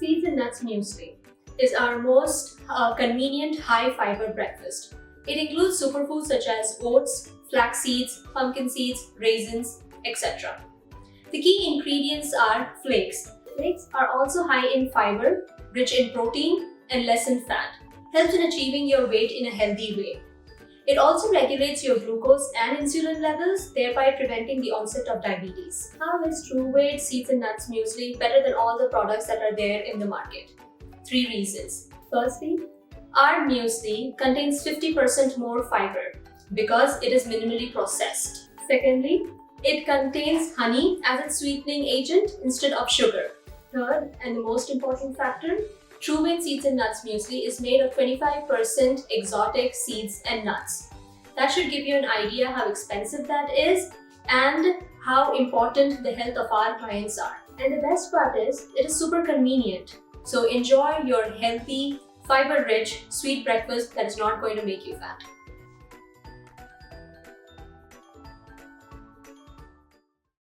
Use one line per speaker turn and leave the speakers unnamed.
Seeds and Nuts Muesli is our most convenient high-fiber breakfast. It includes superfoods such as oats, flax seeds, pumpkin seeds, raisins, etc. The key ingredients are flakes. Flakes are also high in fiber, rich in protein, and less in fat. Helps in achieving your weight in a healthy way. It also regulates your glucose and insulin levels, thereby preventing the onset of diabetes. How is Truweight Seeds and Nuts Muesli better than all the products that are there in the market? 3 reasons. Firstly, our muesli contains 50% more fiber because it is minimally processed. Secondly, it contains honey as its sweetening agent instead of sugar. Third, and the most important factor, Truweight Seeds and Nuts Muesli is made of 25% exotic seeds and nuts. That should give you an idea how expensive that is and how important the health of our clients are. And the best part is, it is super convenient. So enjoy your healthy, fiber-rich, sweet breakfast that is not going to make you fat.